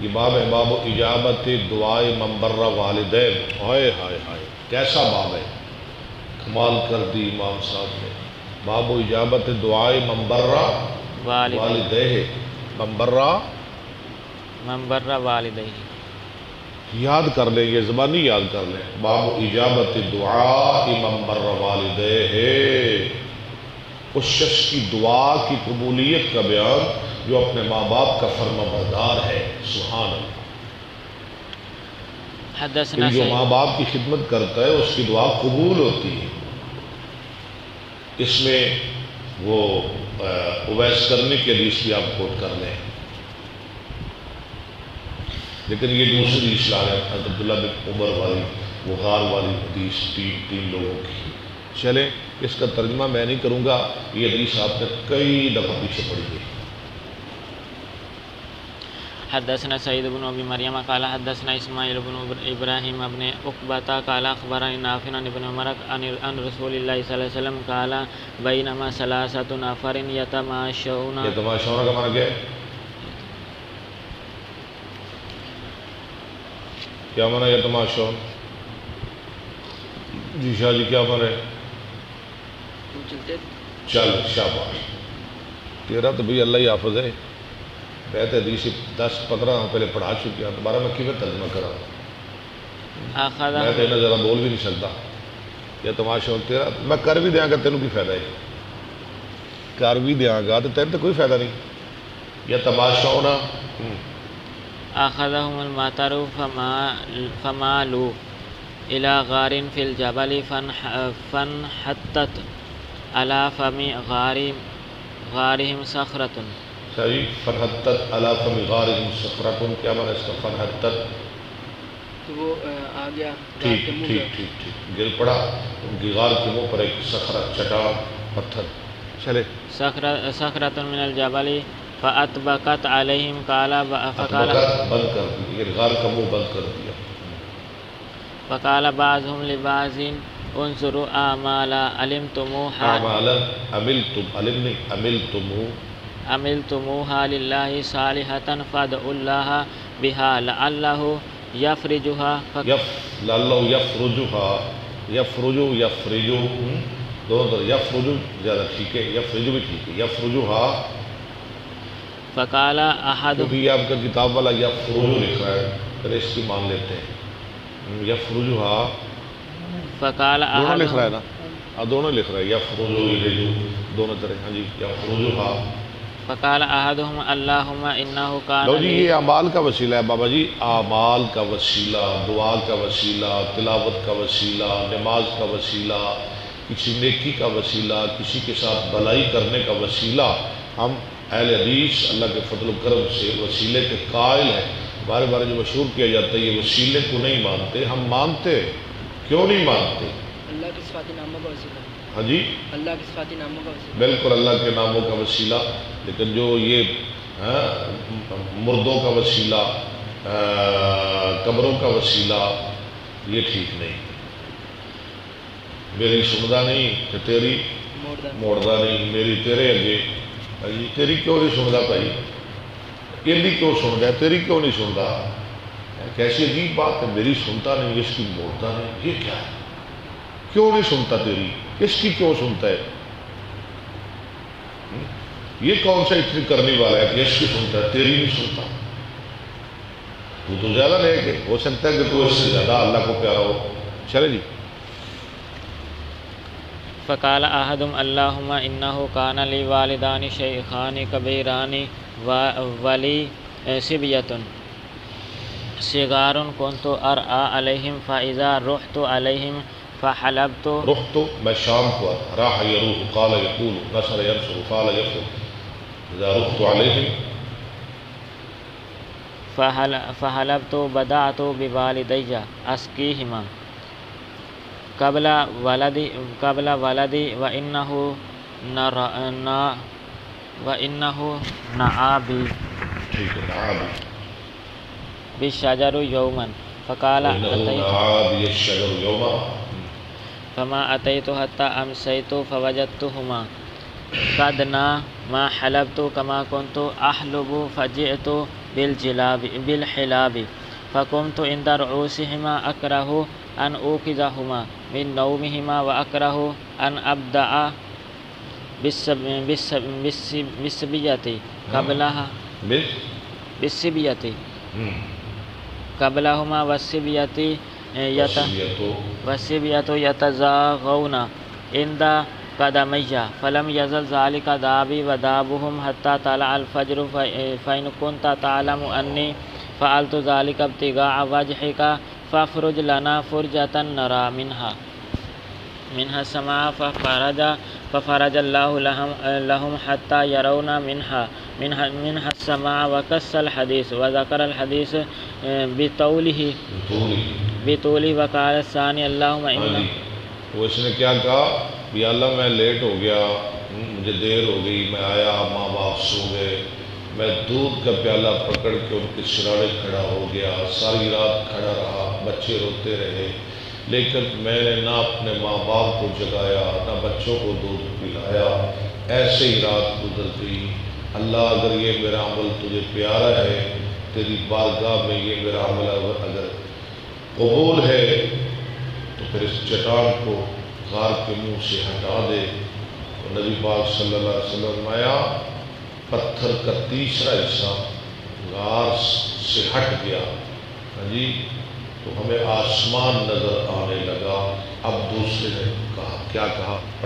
یہ باب ہے باب اجابت دعائے من بر والدین. ہائے ہائے ہائے کیسا باب ہے، کمال کر دی امام صاحب نے. باب اجابت دعائے من بر والدیہ. من بر والدیہ یاد کر لیں، یہ زبانی یاد کر لیں. باب اجابت دعاء من بر والدیہ، اس شخص کی دعا کی قبولیت کا بیان جو اپنے ماں باپ کا فرما بردار ہے. سبحان اللہ. حدثنا جو ماں باپ کی خدمت کرتا ہے اس کی دعا قبول ہوتی ہے. اس میں وہ اویس کرنے کے حدیث بھی آپ کوٹ کر لیں، لیکن یہ دوسری اصلاح ہے عبداللہ بن عمر والی، وہ غار والی حدیث تین لوگوں کی. چلیں اس کا ترجمہ میں نہیں کروں گا، یہ حدیث آپ نے کئی دفعہ پیچھے پڑھی ہے. حدثنا سعید بن ابی مریم قال حدثنا اسماعیل بن ابراہیم ابن عقبہ قال اخبرني نافع عن ابن عمر عن رسول اللہ صلی اللہ علیہ وسلم قال بینما ثلاثة نفر یتماشون. یتماشون کا معنی کیا ہے؟ کیا معنی یتماشون؟ جی شاہ جی کیا معنی ہے؟ چل شاباش. تیرا تو بھی اللہ ہی حافظ ہے. بہت حدیث 10-15 پہلے پڑھا چکے ہیں، دوبارہ میں کیوں ترجمہ کرا، میں تو انہیں ذرا بول بھی نہیں سکتا. یہ تماشا تیرا میں کر بھی دیا گا تینوں کی فائدہ ہے، کر بھی دیا گا تو تین تو کوئی فائدہ نہیں. یہ تماشا ہونا اخذهم المطر فمالوا الى غار في الجبل فانحطت على فم غارهم صخرة. صحیح. فنحطت علی فم غارهم صخرۃ، کیا معنی اس کا؟ فنحطت تو وہ آ گیا ٹھیک ٹھیک ٹھیک ٹھیک گر پڑا ان کی غار کے منہ پر ایک صخرہ، چٹان، پتھر. چلے صخرۃ من الجبل فاطبقت علیہم قال فقال بند کر دیا، یہ غار کا منہ بند کر دیا. فقال بعضهم لبعض انظروا اعمالا علمتموها اعمالا عملتم، علم نہیں عملتموها لله صالحة فادعوا الله بها لعله يفرجها. لعلہ یفرجها، یفرجو دونوں طرح. یفرجو زیادہ ٹھیک ہے، یفرجو بھی ٹھیک ہے. یفرجها فقال احد، کیونکہ یہ آپ کا کتاب والا یفرجو لکھ رہا ہے، پھر اس کی مان لیتے ہیں. یفرجها فقال دونوں احد، لکھ رہا ہے نا، دونوں لکھ رہا ہے، یفرجو یفرجو دونوں طرح. ہاں جی یفرجها. فقال احدهم اللهم انه كان لو جی یہ اعمال کا وسیلہ ہے بابا جی، اعمال کا وسیلہ، دعا کا وسیلہ، تلاوت کا وسیلہ، نماز کا وسیلہ، کسی نیکی کا وسیلہ، کسی کے ساتھ بھلائی کرنے کا وسیلہ. ہم اہل حدیث اللہ کے فضل و کرم سے وسیلے کے قائل ہیں. بار بار جو مشہور کیا جاتا ہے یہ وسیلے کو نہیں مانتے، ہم مانتے. کیوں نہیں مانتے؟ اللہ کے صفاتی ناموں کا وسیلہ. ہاں جی اللہ کے صفاتی ناموں کا وسیلہ. بالکل اللہ کے ناموں کا وسیلہ. لیکن جو یہ مردوں کا وسیلہ، قبروں کا وسیلہ، یہ ٹھیک نہیں. میری سندا نہیں کہ تیری موڑدا نہیں، میری تیرے اگے. جی تیری کیوں نہیں سندا بھائی؟ یہ کیوں سندا ہے، تیری کیوں نہیں سندا؟ کیسی عجیب بات ہے، میری سنتا نہیں، اس کی موڑتا نہیں. یہ کیا ہے؟ کیوں نہیں سنتا تیری، اس کی کیوں سنتا ہے؟ یہ کون سا اتنی کرنے والا ہے کہ اس کی سنتا ہے تیری نہیں سنتا؟ تو زیادہ نہیں کہ ہو سکتا ہے کہ تو اس سے زیادہ اللہ کو پیارا ہو. چلے جی. فقال احدهم اللهم انه كان لي والدان شيخان كبيران ولي صبية صغار كنت ارعى عليهم فاذا رحت عليهم فحلبت. رحت میں شام کو راح يروح قال يقول نصر ينصر قال يفعل. اذا رحت عليهم فحلبت بدأت بوالدي اسقيهما قبل ولدي وإنه نعابي بالشجر يوما فقال فما أتيت حتى أمسيت فوجدتهما قد ما حلبت كما كنت أحلب فجئت بالحلاب فقمت عند رؤوسهما أكره أن أوقظهما من نومهما وأكره أن أبدأ بالسبية قبلها بالسبية قبلهما والسبية يتزاغون عند قدمي فلم يزل ذلك دابي ودابهم حتى طلع الفجر فإن كنت تعلم أني فعلت ذلك ابتغاء وجهك فافرج لنا فرجة نرى منها السماء ففرج الله لهم حتى يرون منها السماء وقص الحديث وذكر الحديث بطوله وقال الثاني اللهم إنا وہ اس نے کیا کہا کہ اللہ میں لیٹ ہو گیا، مجھے دیر ہو گئی، میں آیا، ماں باپ سو گئے، میں دودھ کا پیالہ پکڑ کے ان کے سراڑے کھڑا ہو گیا، ساری رات کھڑا رہا، بچے روتے رہے، لیکن میں نے نہ اپنے ماں باپ کو جگایا نہ بچوں کو دودھ پلایا، ایسے ہی رات گزر گئی۔ اللہ اگر یہ میرا عمل تجھے پیارا ہے، تیری بارگاہ میں یہ میرا عمل اگر قبول ہے تو پھر اس چٹان کو غار کے منہ سے ہٹا دے۔ تو نبی پاک صلی اللہ علیہ وسلم فرمایا پتھر کا تیسرا حصہ غار سے ہٹ گیا، ہاں جی، تو ہمیں آسمان نظر آنے لگا۔ اب دوسرے نے کہا، کیا کہا؟